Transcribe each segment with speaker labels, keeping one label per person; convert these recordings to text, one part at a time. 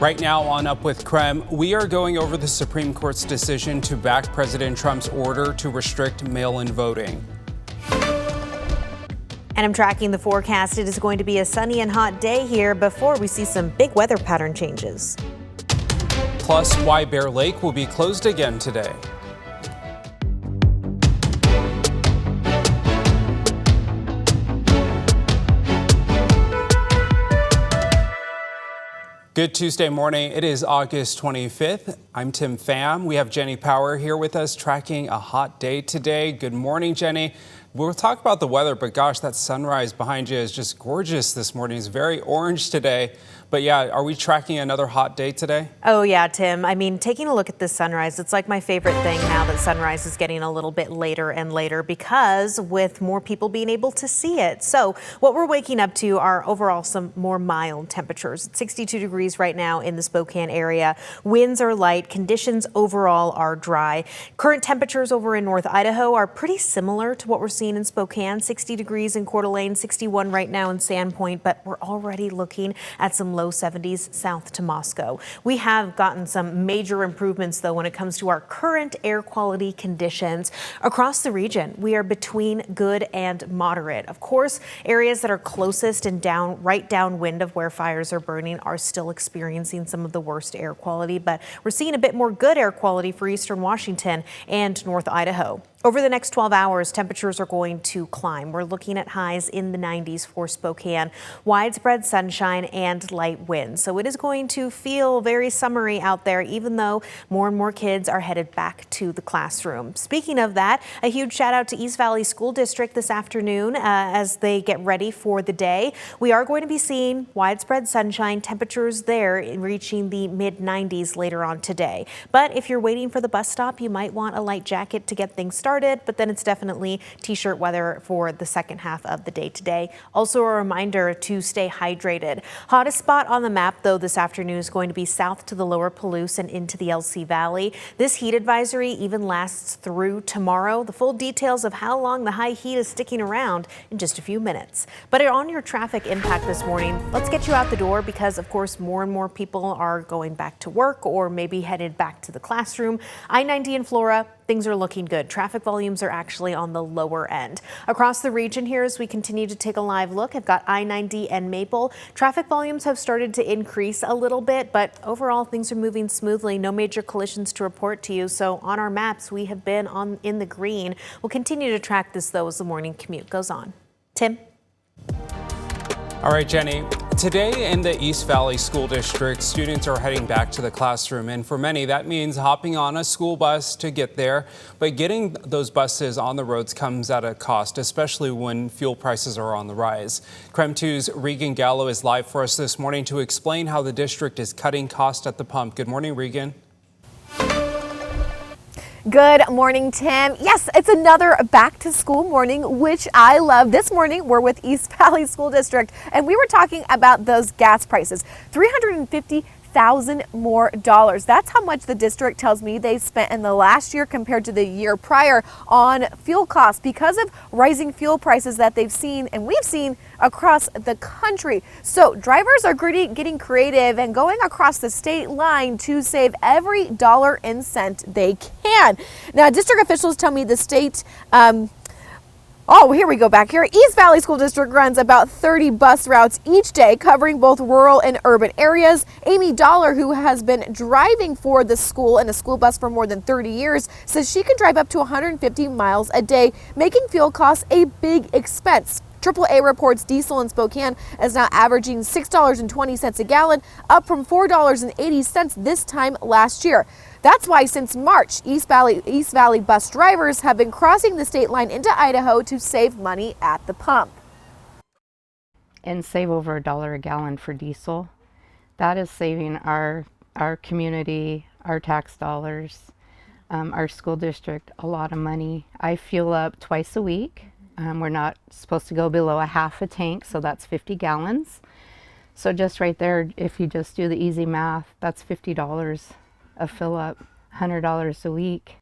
Speaker 1: Right now on Up with KREM, we are going over the Supreme Court's decision to back President Trump's order to restrict mail-in voting.
Speaker 2: And I'm tracking the forecast. It is going to be a sunny and hot day here before we see some big weather pattern changes.
Speaker 1: Plus, why Bear Lake will be closed again today. Good Tuesday morning. It is August 25th. I'm Tim Pham. We have Jenny Power here with us tracking a hot day today. Good morning, Jenny. We'll talk about the weather, but gosh, that sunrise behind you is just gorgeous this morning. It's very orange today. But yeah, are we tracking another hot day today?
Speaker 2: Oh yeah, Tim. I mean, taking a look at this sunrise, it's like my favorite thing now that sunrise is getting a little bit later and later because with more people being able to see it. So what we're waking up to are overall some more mild temperatures. It's 62 degrees right now in the Spokane area. Winds are light. Conditions overall are dry. Current temperatures over in North Idaho are pretty similar to what we're seeing in Spokane. 60 degrees in Coeur d'Alene, 61 right now in Sandpoint, but we're already looking at some low 70s south to Moscow. We have gotten some major improvements though when it comes to our current air quality conditions across the region. We are between good and moderate. Of course, areas that are closest and right downwind of where fires are burning are still experiencing some of the worst air quality, but we're seeing a bit more good air quality for eastern Washington and North Idaho. Over the next 12 hours, temperatures are going to climb. We're looking at highs in the 90s for Spokane, widespread sunshine and light winds. So it is going to feel very summery out there, even though more and more kids are headed back to the classroom. Speaking of that, a huge shout out to East Valley School District this afternoon as they get ready for the day. We are going to be seeing widespread sunshine, temperatures there reaching the mid 90s later on today. But if you're waiting for the bus stop, you might want a light jacket to get things started. But then it's definitely t-shirt weather for the second half of the day today. Also a reminder to stay hydrated. Hottest spot on the map though this afternoon is going to be south to the lower Palouse and into the LC Valley. This heat advisory even lasts through tomorrow. The full details of how long the high heat is sticking around in just a few minutes. But on your traffic impact this morning, let's get you out the door because of course more and more people are going back to work or maybe headed back to the classroom. I-90 in Flora, things are looking good. Traffic volumes are actually on the lower end. Across the region here, as we continue to take a live look, I've got I-90 and Maple. Traffic volumes have started to increase a little bit, but overall things are moving smoothly. No major collisions to report to you. So on our maps, we have been in the green. We'll continue to track this though as the morning commute goes on. Tim?
Speaker 1: All right, Jenny. Today in the East Valley School District, students are heading back to the classroom. And for many, that means hopping on a school bus to get there. But getting those buses on the roads comes at a cost, especially when fuel prices are on the rise. KREM 2's Regan Gallo is live for us this morning to explain how the district is cutting costs at the pump. Good morning, Regan.
Speaker 3: Good morning, Tim. Yes, it's another back to school morning, which I love. This morning, we're with East Valley School District, and we were talking about those gas prices. $350,000 more. That's how much the district tells me they spent in the last year compared to the year prior on fuel costs because of rising fuel prices that they've seen and we've seen across the country. So drivers are getting creative and going across the state line to save every dollar and cent they can. Now, district officials tell me the state oh, here we go back here. East Valley School District runs about 30 bus routes each day, covering both rural and urban areas. Amy Dollar, who has been driving for the school in a school bus for more than 30 years, says she can drive up to 150 miles a day, making fuel costs a big expense. AAA reports diesel in Spokane is now averaging $6.20 a gallon, up from $4.80 this time last year. That's why since March, East Valley bus drivers have been crossing the state line into Idaho to save money at the pump.
Speaker 4: And save over $1 a gallon for diesel. That is saving our community, our tax dollars, our school district a lot of money. I fuel up twice a week. We're not supposed to go below a half a tank, so that's 50 gallons. So just right there, if you just do the easy math, that's $50 a fill up, $100 a week.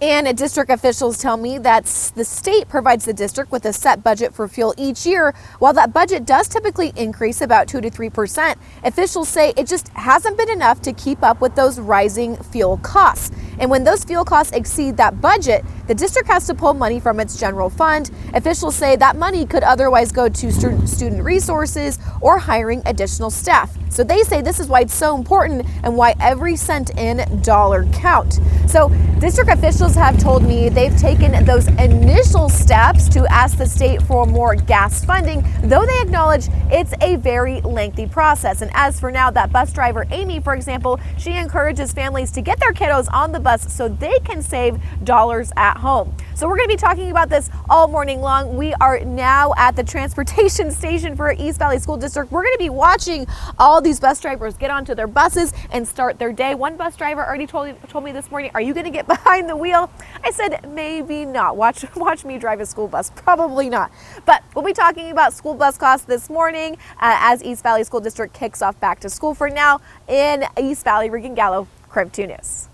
Speaker 3: And district officials tell me that the state provides the district with a set budget for fuel each year. While that budget does typically increase about 2 to 3%, officials say it just hasn't been enough to keep up with those rising fuel costs. And when those fuel costs exceed that budget, the district has to pull money from its general fund. Officials say that money could otherwise go to student resources or hiring additional staff. So they say this is why it's so important and why every cent in dollar count. So district officials have told me they've taken those initial steps to ask the state for more gas funding, though they acknowledge it's a very lengthy process. And as for now, that bus driver, Amy, for example, she encourages families to get their kiddos on the bus so they can save dollars at home. So we're going to be talking about this all morning long. We are now at the transportation station for East Valley School District. We're going to be watching all these bus drivers get onto their buses and start their day. One bus driver already told me this morning, "Are you going to get behind the wheel?" I said, maybe not. Watch me drive a school bus. Probably not. But we'll be talking about school bus costs this morning as East Valley School District kicks off back to school. For now, in East Valley, Regan Gallo, KREM 2 News.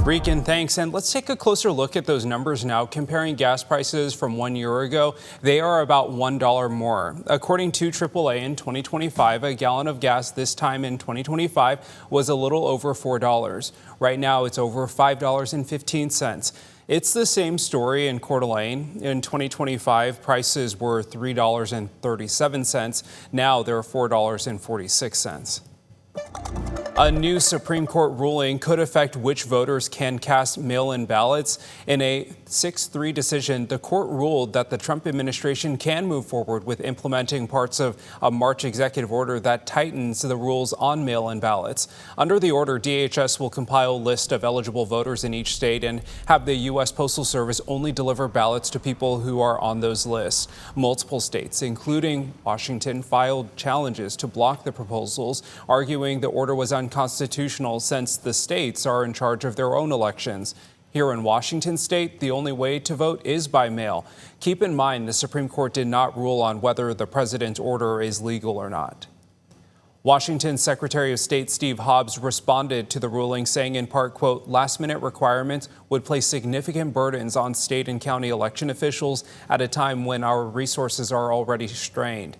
Speaker 1: Regan, thanks. And let's take a closer look at those numbers now. Comparing gas prices from 1 year ago, they are about $1 more. According to AAA in 2025, a gallon of gas this time in 2025 was a little over $4. Right now, it's over $5.15. It's the same story in Coeur d'Alene. In 2025, prices were $3.37. Now they're $4.46. A new Supreme Court ruling could affect which voters can cast mail-in ballots. In a 6-3 decision, the court ruled that the Trump administration can move forward with implementing parts of a March executive order that tightens the rules on mail-in ballots. Under the order, DHS will compile a list of eligible voters in each state and have the U.S. Postal Service only deliver ballots to people who are on those lists. Multiple states, including Washington, filed challenges to block the proposals, arguing the order was unconstitutional since the states are in charge of their own elections. Here in Washington state, the only way to vote is by mail. Keep in mind, the Supreme Court did not rule on whether the president's order is legal or not. Washington Secretary of State Steve Hobbs responded to the ruling, saying in part, quote, "Last-minute requirements would place significant burdens on state and county election officials at a time when our resources are already strained."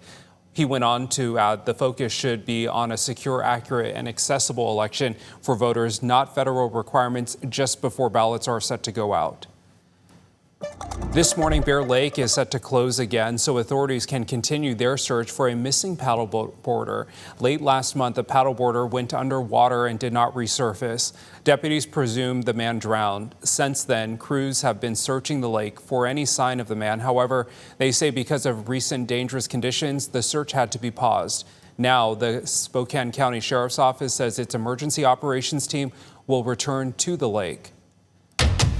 Speaker 1: He went on to add the focus should be on a secure, accurate, and accessible election for voters, not federal requirements just before ballots are set to go out. This morning, Bear Lake is set to close again, so authorities can continue their search for a missing paddleboarder. Late last month, a paddleboarder went underwater and did not resurface. Deputies presume the man drowned. Since then, crews have been searching the lake for any sign of the man. However, they say because of recent dangerous conditions, the search had to be paused. Now, the Spokane County Sheriff's Office says its emergency operations team will return to the lake.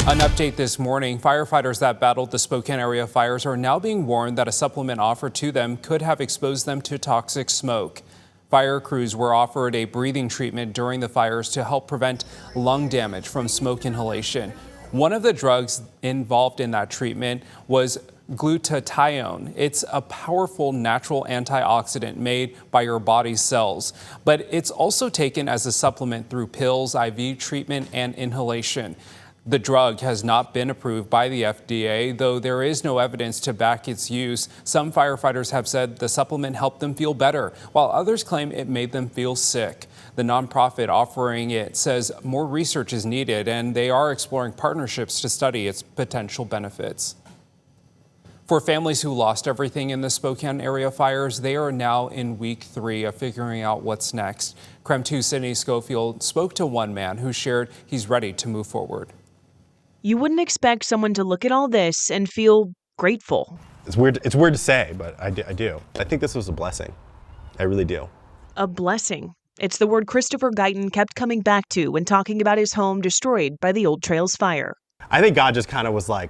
Speaker 1: An update this morning, firefighters that battled the Spokane area fires are now being warned that a supplement offered to them could have exposed them to toxic smoke. Fire crews were offered a breathing treatment during the fires to help prevent lung damage from smoke inhalation. One of the drugs involved in that treatment was glutathione. It's a powerful natural antioxidant made by your body's cells, but it's also taken as a supplement through pills, IV treatment, and inhalation. The drug has not been approved by the FDA, though there is no evidence to back its use. Some firefighters have said the supplement helped them feel better, while others claim it made them feel sick. The nonprofit offering it says more research is needed, and they are exploring partnerships to study its potential benefits. For families who lost everything in the Spokane area fires, they are now in week 3 of figuring out what's next. KREM 2 Sydney Schofield spoke to one man who shared he's ready to move forward.
Speaker 5: You wouldn't expect someone to look at all this and feel grateful.
Speaker 6: It's weird to say, but I do. I think this was a blessing. I really do.
Speaker 5: A blessing. It's the word Christopher Guyton kept coming back to when talking about his home destroyed by the Old Trails fire.
Speaker 6: I think God just kind of was like,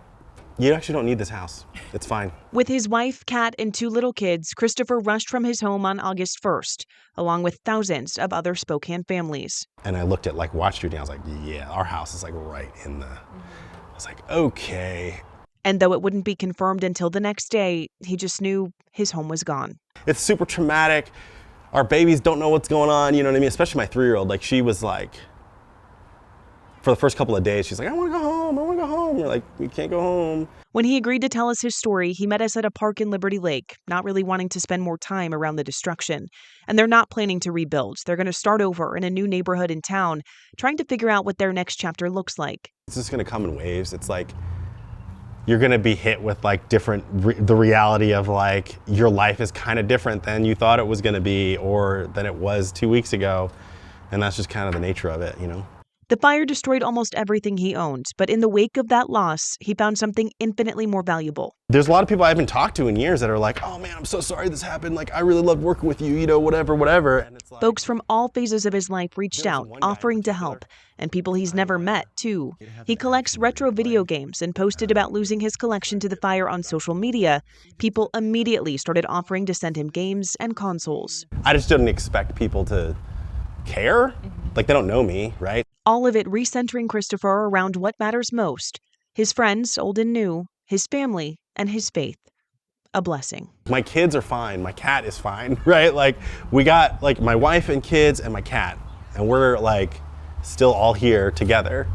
Speaker 6: you actually don't need this house. It's fine.
Speaker 5: With his wife, cat, and 2 little kids, Christopher rushed from his home on August 1st, along with thousands of other Spokane families.
Speaker 6: And I looked at Watch Street and I was like, yeah, our house is right in the... I was like, okay.
Speaker 5: And though it wouldn't be confirmed until the next day, he just knew his home was gone.
Speaker 6: It's super traumatic. Our babies don't know what's going on, you know what I mean? Especially my 3-year-old. She was for the first couple of days, she's like, I want to go home. go home. We're like, we can't go home.
Speaker 5: When he agreed to tell us his story, he met us at a park in Liberty Lake, not really wanting to spend more time around the destruction. And they're not planning to rebuild. They're going to start over in a new neighborhood in town, trying to figure out what their next chapter looks like.
Speaker 6: It's just going to come in waves. It's like you're going to be hit with like the reality of like your life is kind of different than you thought it was going to be or than it was 2 weeks ago. And that's just kind of the nature of it, you know?
Speaker 5: The fire destroyed almost everything he owned, but in the wake of that loss, he found something infinitely more valuable.
Speaker 6: There's a lot of people I haven't talked to in years that are like, oh man, I'm so sorry this happened. Like, I really loved working with you, you know, whatever. And it's like,
Speaker 5: Folks from all phases of his life reached out, offering to help, and people he's never met, too. He collects retro video games and posted about losing his collection to the fire on social media. People immediately started offering to send him games and consoles.
Speaker 6: I just didn't expect people to care. Like, they don't know me, right?
Speaker 5: All of it recentering Christopher around what matters most: his friends, old and new, his family, and his faith. A blessing.
Speaker 6: My kids are fine. My cat is fine, right? Like, we got like my wife and kids and my cat, and we're like still all here together.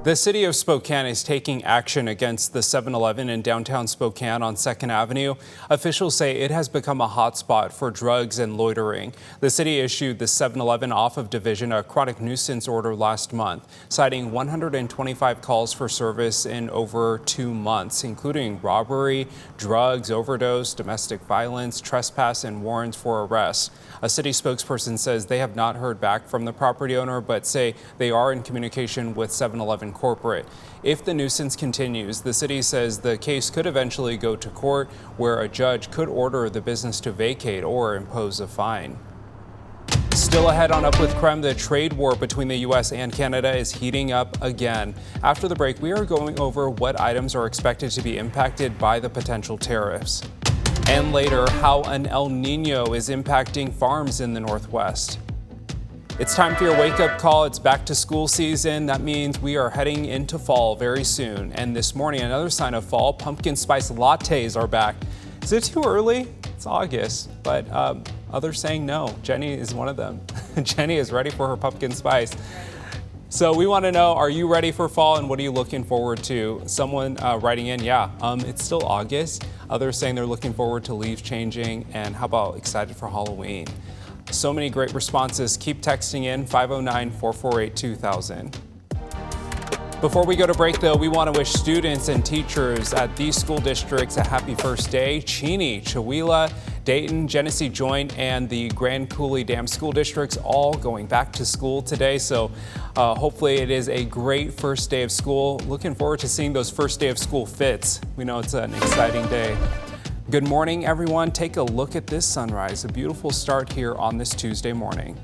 Speaker 1: The city of Spokane is taking action against the 7-Eleven in downtown Spokane on 2nd Avenue. Officials say it has become a hotspot for drugs and loitering. The city issued the 7-Eleven off of Division a chronic nuisance order last month, citing 125 calls for service in over 2 months, including robbery, drugs, overdose, domestic violence, trespass, and warrants for arrest. A city spokesperson says they have not heard back from the property owner, but say they are in communication with 7-Eleven corporate. If the nuisance continues, the city says the case could eventually go to court, where a judge could order the business to vacate or impose a fine. Still ahead on Up with KREM, the trade war between the U.S. and Canada is heating up again. After the break, we are going over what items are expected to be impacted by the potential tariffs. And later, how an El Nino is impacting farms in the Northwest. It's time for your wake-up call. It's back to school season. That means we are heading into fall very soon. And this morning, another sign of fall, pumpkin spice lattes are back. Is it too early? It's August, but others saying no. Jenny is one of them. Jenny is ready for her pumpkin spice. So we want to know, are you ready for fall and what are you looking forward to? Someone writing in, it's still August. Others saying they're looking forward to leaves changing. And how about excited for Halloween? So many great responses. Keep texting in 509-448-2000. Before we go to break, though, we want to wish students and teachers at these school districts a happy first day. Cheney, Chewelah, Dayton, Genesee Joint, and the Grand Coulee Dam school districts all going back to school today. So hopefully it is a great first day of school. Looking forward to seeing those first day of school fits. We know it's an exciting day. Good morning, everyone. Take a look at this sunrise. A beautiful start here on this Tuesday morning.